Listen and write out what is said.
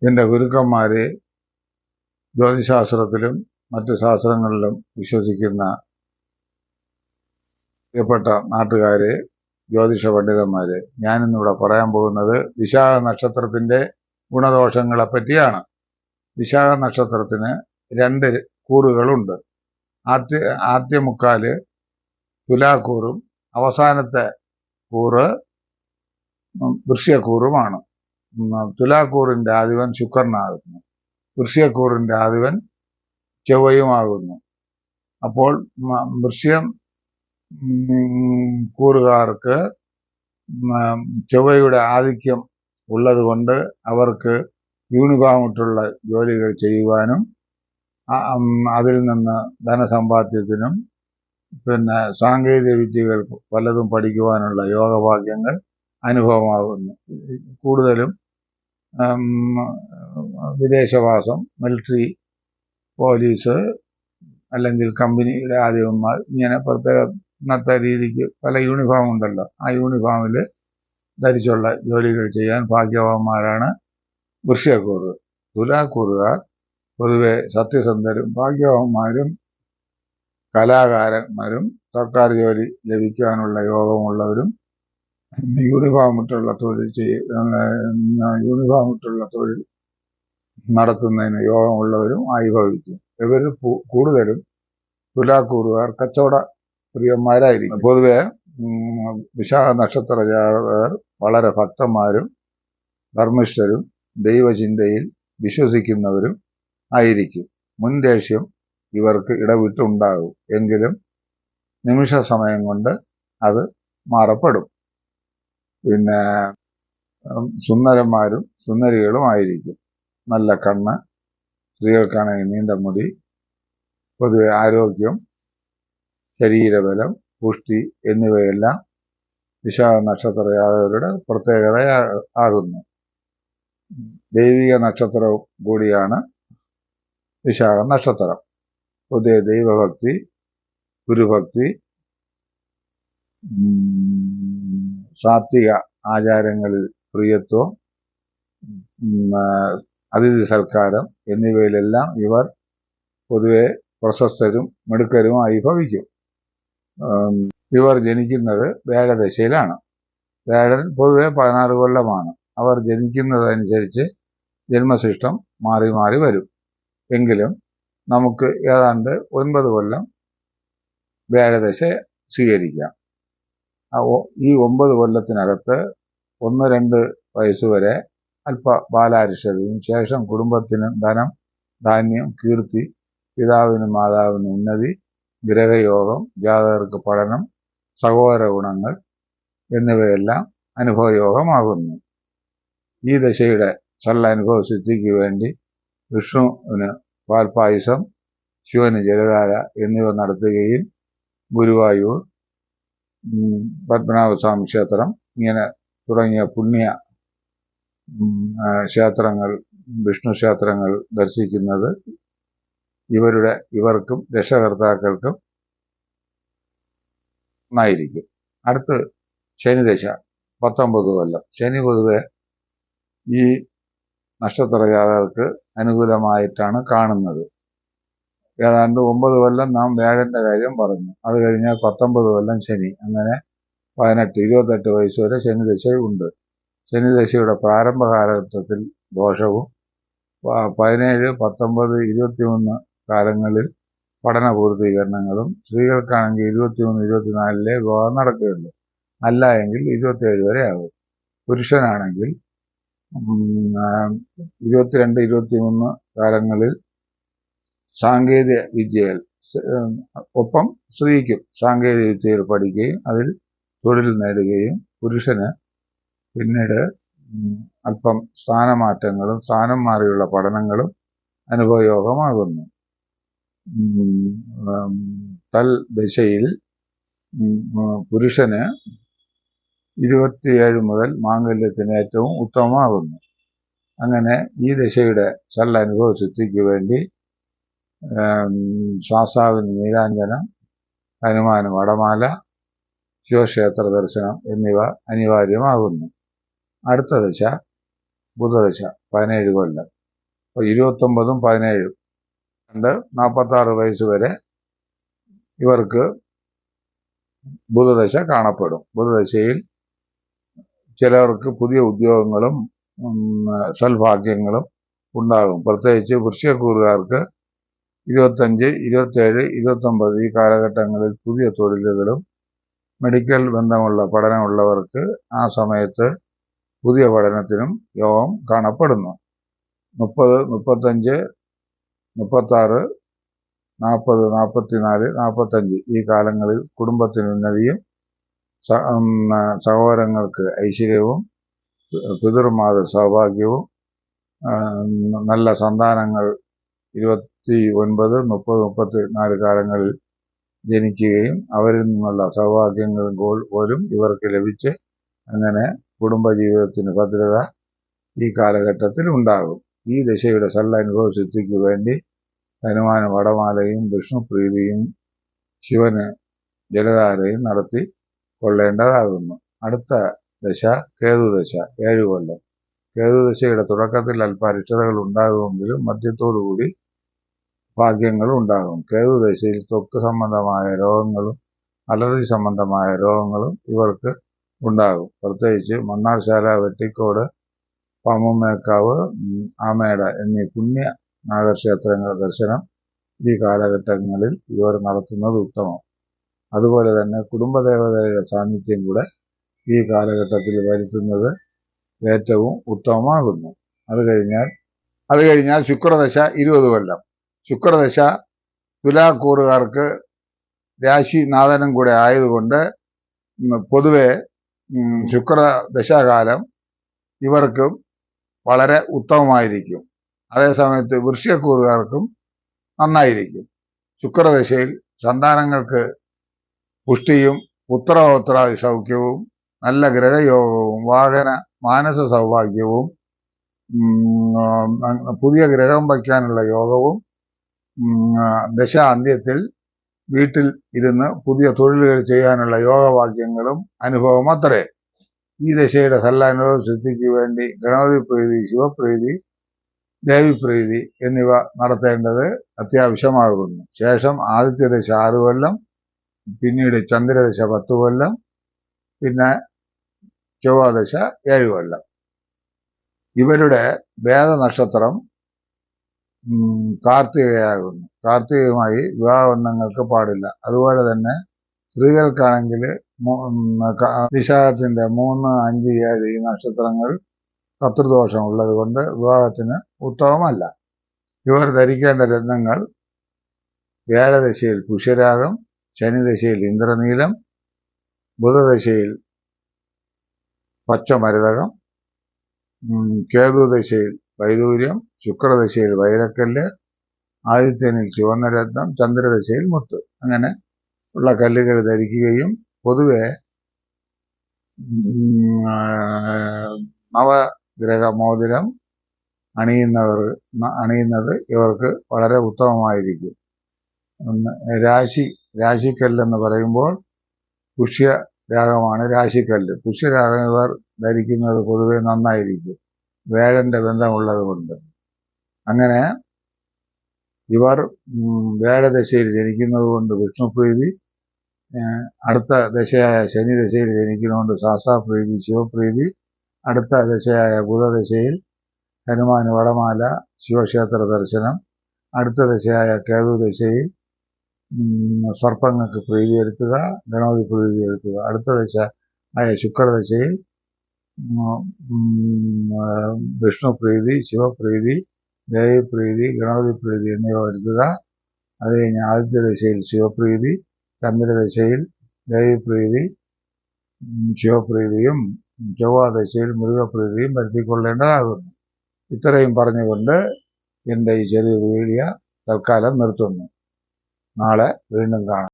എൻ്റെ ഗുരുക്കന്മാര് ജ്യോതിശാസ്ത്രത്തിലും മറ്റു ശാസ്ത്രങ്ങളിലും വിശ്വസിക്കുന്ന പ്രിയപ്പെട്ട നാട്ടുകാരെ, ജ്യോതിഷ പണ്ഡിതന്മാര്, ഞാനിന്നിവിടെ പറയാൻ പോകുന്നത് വിശാഖ നക്ഷത്രത്തിന്റെ ഗുണദോഷങ്ങളെ പറ്റിയാണ്. വിശാഖ നക്ഷത്രത്തിന് 2 കൂറുകളുണ്ട്. ആദ്യ മുക്കാല് തുലാക്കൂറും അവസാനത്തെ കൂറ് വൃശ്ചികക്കൂറുമാണ്. തുലാക്കൂറിന്റെ അധിപൻ ശുക്രനാകുന്നു, വൃശ്ചികക്കൂറിന്റെ അധിപൻ ചൊവ്വയുമാകുന്നു. അപ്പോൾ വൃശ്ചികം കൂറുകാർക്ക് ചൊവ്വയുടെ ആധിക്യം ഉള്ളത് കൊണ്ട് അവർക്ക് യൂണിഫോമിട്ടുള്ള ജോലികൾ ചെയ്യുവാനും അതിൽ നിന്ന് ധനസമ്പാദ്യത്തിനും സാങ്കേതിക വിദ്യകൾ പലതും പഠിക്കുവാനുള്ള യോഗഭാഗ്യങ്ങൾ അനുഭവമാകുന്നു. കൂടുതലും വിദേശവാസം, മിലിറ്ററി, പോലീസ് അല്ലെങ്കിൽ കമ്പനിയുടെ ആദ്യവന്മാർ, ഇങ്ങനെ പ്രത്യേക ഇന്നത്തെ രീതിക്ക് പല യൂണിഫോം ഉണ്ടല്ലോ, ആ യൂണിഫോമിൽ ധരിച്ചുള്ള ജോലികൾ ചെയ്യാൻ ഭാഗ്യവാന്മാരാണ് വൃശ്ചികക്കൂറ്. തുലാക്കൂറുകാർ പൊതുവെ സത്യസന്ധരും ഭാഗ്യവാന്മാരും കലാകാരന്മാരും സർക്കാർ ജോലി ലഭിക്കാനുള്ള യോഗമുള്ളവരും യൂണിഫോമിട്ടുള്ള തൊഴിൽ നടത്തുന്നതിന് യോഗമുള്ളവരും ആയി ഭവിക്കും. ഇവർ കൂടുതലും തുലാക്കൂറുകാർ കച്ചവട പ്രിയന്മാരായിരിക്കും. പൊതുവെ വിശാഖ നക്ഷത്ര ജാതകർ വളരെ ഭക്തന്മാരും ധർമ്മിഷ്ഠരും ദൈവചിന്തയിൽ വിശ്വസിക്കുന്നവരും ആയിരിക്കും. മുൻദേഷ്യം ഇവർക്ക് ഇടവിട്ടുണ്ടാകും, എങ്കിലും നിമിഷ സമയം കൊണ്ട് അത് മാറപ്പെടും. സുന്ദരന്മാരും സുന്ദരികളും ആയിരിക്കും. നല്ല കണ്ണ്, സ്ത്രീകൾക്കാണെങ്കിൽ നീണ്ട മുടി, പൊതുവെ ആരോഗ്യം, ശരീരബലം, പുഷ്ടി എന്നിവയെല്ലാം വിശാഖ നക്ഷത്ര ജാതകരുടെ പ്രത്യേകത ആകുന്നു. ദൈവിക നക്ഷത്രവും കൂടിയാണ് വിശാഖ നക്ഷത്രം. പൊതുവെ ദൈവഭക്തി, ഗുരുഭക്തി, സാത്വിക ആചാരങ്ങളിൽ പ്രിയത്വം, അതിഥി സൽക്കാരം എന്നിവയിലെല്ലാം ഇവർ പൊതുവെ പ്രശസ്തരും മിടുക്കരുമായി ഭവിക്കും. ഇവർ ജനിക്കുന്നത് വ്യാഴദശയിലാണ്. വ്യാഴൻ പൊതുവെ 16 കൊല്ലമാണ്. അവർ ജനിക്കുന്നതനുസരിച്ച് ജന്മശിഷ്ടം മാറി മാറി വരും. എങ്കിലും നമുക്ക് ഏതാണ്ട് 9 കൊല്ലം വ്യാഴദശ സ്വീകരിക്കാം. ഈ 9 കൊല്ലത്തിനകത്ത് 1-2 വയസ്സുവരെ അല്പ ബാലാരിഷ്ടതയും, ശേഷം കുടുംബത്തിന് ധനം, ധാന്യം, കീർത്തി, പിതാവിനും മാതാവിനും ഉന്നതി, ഗ്രഹയോഗം, ജാതകർക്ക് പഠനം, സഹോദര ഗുണങ്ങൾ എന്നിവയെല്ലാം അനുഭവയോഗമാകുന്നു. ഈ ദശയുടെ സല്ലനുഭവ സിദ്ധിക്ക് വേണ്ടി വിഷ്ണുവിന് പാൽപായസം, ശിവന് ജലധാര എന്നിവ നടത്തുകയും ഗുരുവായൂർ, പത്മനാഭസ്വാമി ക്ഷേത്രം ഇങ്ങനെ തുടങ്ങിയ പുണ്യ ക്ഷേത്രങ്ങൾ, വിഷ്ണു ക്ഷേത്രങ്ങൾ ദർശിക്കുന്നത് ഇവർക്കും രക്ഷകർത്താക്കൾക്കും ഒന്നായിരിക്കും. അടുത്ത് ശനിദശ 19 കൊല്ലം. ശനി പൊതുവെ ഈ നക്ഷത്ര ജാതകർക്ക് അനുകൂലമായിട്ടാണ് കാണുന്നത്. ഏതാണ്ട് 9 കൊല്ലം നാം വ്യാഴന്റെ കാര്യം പറഞ്ഞു. അത് കഴിഞ്ഞാൽ 19 കൊല്ലം ശനി. അങ്ങനെ 18-28 വയസ്സ് വരെ ശനിദശ ഉണ്ട്. ശനിദശയുടെ പ്രാരംഭ കാലഘട്ടത്തിൽ ദോഷവും 17, 19, 23 കാലങ്ങളിൽ പഠന പൂർത്തീകരണങ്ങളും, സ്ത്രീകൾക്കാണെങ്കിൽ 23, 24 വിവാഹം നടക്കുകയുള്ളൂ. അല്ല എങ്കിൽ 27 വരെ ആകും. പുരുഷനാണെങ്കിൽ 22, 23 കാലങ്ങളിൽ സാങ്കേതിക വിദ്യകൾ, ഒപ്പം സ്ത്രീക്കും സാങ്കേതിക വിദ്യകൾ പഠിക്കുകയും അതിൽ തൊഴിൽ നേടുകയും, പുരുഷന് പിന്നീട് അല്പം സ്ഥാനമാറ്റങ്ങളും സ്ഥാനം മാറിയുള്ള പഠനങ്ങളും അനുഭവയോഗമാകുന്നു. തൽ ദശയിൽ പുരുഷന് 27 മുതൽ മാംഗല്യത്തിന് ഏറ്റവും ഉത്തമമാകുന്നു. അങ്ങനെ ഈ ദശയുടെ സല്ലനുഭവ സിദ്ധിക്ക് വേണ്ടി ശാസ്താവിന് നീരാഞ്ജനം, ഹനുമാന് വടമാല, ശിവക്ഷേത്ര ദർശനം എന്നിവ അനിവാര്യമാകുന്നു. അടുത്ത ദശ ബുധദശ. 17 കൊല്ലം. അപ്പോൾ 29ഉം 17ഉം 46 വയസ്സ് വരെ ഇവർക്ക് ബുധദശ കാണപ്പെടും. ബുധദശയിൽ ചിലർക്ക് പുതിയ ഉദ്യോഗങ്ങളും സൽഭാഗ്യങ്ങളും ഉണ്ടാകും. പ്രത്യേകിച്ച് വൃശ്ചികക്കൂറുകാർക്ക് 25, 27, 29 ഈ കാലഘട്ടങ്ങളിൽ പുതിയ തൊഴിലുകളും മെഡിക്കൽ ബന്ധമുള്ള പഠനമുള്ളവർക്ക് ആ സമയത്ത് പുതിയ പഠനത്തിനും യോഗം കാണപ്പെടുന്നു. 30, 35, 36, 40, 44, 45 ഈ കാലങ്ങളിൽ കുടുംബത്തിന് ഉന്നതിയും സഹോദരങ്ങൾക്ക് ഐശ്വര്യവും പിതൃമാതൃ സൗഭാഗ്യവും നല്ല സന്താനങ്ങൾ 29, 30, 34 കാലങ്ങളിൽ ജനിക്കുകയും അവരിൽ നിന്നുള്ള സൗഭാഗ്യങ്ങളും പോലും ഇവർക്ക് ലഭിച്ച് അങ്ങനെ കുടുംബജീവിതത്തിന് ഭദ്രത ഈ കാലഘട്ടത്തിൽ ഉണ്ടാകും. ഈ ദശയുടെ സല്ലനുഭവസിദ്ധിക്ക് വേണ്ടി ഹനുമാന് വടമാലയും വിഷ്ണുപ്രീതിയും ശിവന് ജലധാരയും നടത്തി കൊള്ളേണ്ടതാകുന്നു. അടുത്ത ദശ കേതുദശ 7 കൊല്ലം. കേതുദശയുടെ തുടക്കത്തിൽ അല്പ അരിഷ്ടതകൾ ഉണ്ടാകുമെങ്കിലും മധ്യത്തോടുകൂടി ഭാഗ്യങ്ങളും ഉണ്ടാകും. കേതുദശയിൽ ത്വക്ക് സംബന്ധമായ രോഗങ്ങളും അലർജി സംബന്ധമായ രോഗങ്ങളും ഇവർക്ക് ഉണ്ടാകും. പ്രത്യേകിച്ച് മണ്ണാർശാല, വെട്ടിക്കോട്, പാമ്പുമേക്കാവ്, ആമേട എന്നീ പുണ്യ നാഗക്ഷേത്രങ്ങളുടെ ദർശനം ഈ കാലഘട്ടങ്ങളിൽ ഇവർ നടത്തുന്നത് ഉത്തമം. അതുപോലെ തന്നെ കുടുംബദേവതയുടെ സാന്നിധ്യം കൂടെ ഈ കാലഘട്ടത്തിൽ വരുത്തുന്നത് ഏറ്റവും ഉത്തമമാകുന്നു. അത് കഴിഞ്ഞാൽ ശുക്രദശ 20 കൊല്ലം. ശുക്രദശ തുലാക്കൂറുകാർക്ക് രാശിനാഥനും കൂടെ ആയതുകൊണ്ട് പൊതുവെ ശുക്രദശാകാലം ഇവർക്കും വളരെ ഉത്തമമായിരിക്കും. അതേസമയത്ത് വൃശ്ചികക്കൂറുകാർക്കും നന്നായിരിക്കും. ശുക്രദശയിൽ സന്താനങ്ങൾക്ക് പുഷ്ടിയും പുത്രപൗത്രാദി സൗഖ്യവും നല്ല ഗ്രഹയോഗവും വാഹന മാനസ സൗഭാഗ്യവും പുതിയ ഗ്രഹം വയ്ക്കാനുള്ള യോഗവും ദശ അന്ത്യത്തിൽ വീട്ടിൽ ഇരുന്ന് പുതിയ തൊഴിലുകൾ ചെയ്യാനുള്ള യോഗഭാഗ്യങ്ങളും അനുഭവം അത്രേ. ഈ ദശയുടെ സല്ലാനുഭവ സിദ്ധിക്ക് വേണ്ടി ഗണപതി പ്രീതി, ശിവപ്രീതി, ദേവിപ്രീതി എന്നിവ നടത്തേണ്ടത് അത്യാവശ്യമാകുന്നു. ശേഷം ആദിത്യദശ 6 കൊല്ലം, പിന്നീട് ചന്ദ്രദശ 10 കൊല്ലം, പിന്നെ ചൊവ്വാദശ 7 കൊല്ലം. ഇവരുടെ വേദനക്ഷത്രം കാർത്തികയാകുന്നു. കാർത്തികയുമായി വിവാഹബന്ധങ്ങൾക്ക് പാടില്ല. അതുപോലെ തന്നെ സ്ത്രീകൾക്കാണെങ്കിൽ വിശാഖത്തിന്റെ 3, 5, 7 ഈ നക്ഷത്രങ്ങൾ കർത്തൃദോഷം ഉള്ളത് കൊണ്ട് വിവാഹത്തിന് ഉത്തമമല്ല. ഇവർ ധരിക്കേണ്ട രത്നങ്ങൾ വ്യാഴദശയിൽ പുഷ്യരാഗം, ശനിദശയിൽ ഇന്ദ്രനീലം, ബുധദശയിൽ പച്ചമരതകം, കേതുദശയിൽ വൈഡൂര്യം, ശുക്രദശയിൽ വൈരക്കല്ല്, ആദിത്യനിൽ ചുവന്നരത്നം, ചന്ദ്രദശയിൽ മുത്ത്. അങ്ങനെ ഉള്ള കല്ലുകൾ ധരിക്കുകയും പൊതുവെ നവഗ്രഹ മോതിരം അണിയുന്നത് ഇവർക്ക് വളരെ ഉത്തമമായിരിക്കും. രാശിക്കല്ലെന്ന് പറയുമ്പോൾ പുഷ്യരാഗമാണ് രാശിക്കല്ല്. പുഷ്യരാഗം ഇവർ ധരിക്കുന്നത് പൊതുവെ നന്നായിരിക്കും, വേഴന്റെ ബന്ധമുള്ളത് കൊണ്ട്. അങ്ങനെ ഇവർ വേഴദശയിൽ ജനിക്കുന്നത് കൊണ്ട് വിഷ്ണുപ്രീതി, അടുത്ത ദശയായ ശനി ദശയിൽ ജനിക്കുന്നതുകൊണ്ട് ശാസ്താപ്രീതി, ശിവപ്രീതി, അടുത്ത ദശയായ ബുധദശയിൽ ഹനുമാന് വടമാല, ശിവക്ഷേത്ര ദർശനം, അടുത്ത ദശയായ കേതുദശയിൽ സർപ്പങ്ങൾക്ക് പ്രീതി വരുത്തുക, ഗണപതി പ്രീതി വരുത്തുക, അടുത്ത ദശ ആയ ശുക്രദശയിൽ വിഷ്ണുപ്രീതി, ശിവപ്രീതി, ദേവിപ്രീതി, ഗണപതി പ്രീതി എന്നിവ വരുത്തുക. അത് കഴിഞ്ഞ് ആദിത്യദശയിൽ ശിവപ്രീതി, ചന്ദ്രദശയിൽ ദേവിപ്രീതി, ശിവപ്രീതിയും ചൊവ്വാദശയിൽ മൃഗപ്രീതിയും വരുത്തിക്കൊള്ളേണ്ടതാകുന്നു. ഇത്രയും പറഞ്ഞുകൊണ്ട് എൻ്റെ ഈ ചെറിയ വീഡിയോ തൽക്കാലം നിർത്തുന്നു. നാളെ വീണ്ടും കാണാം.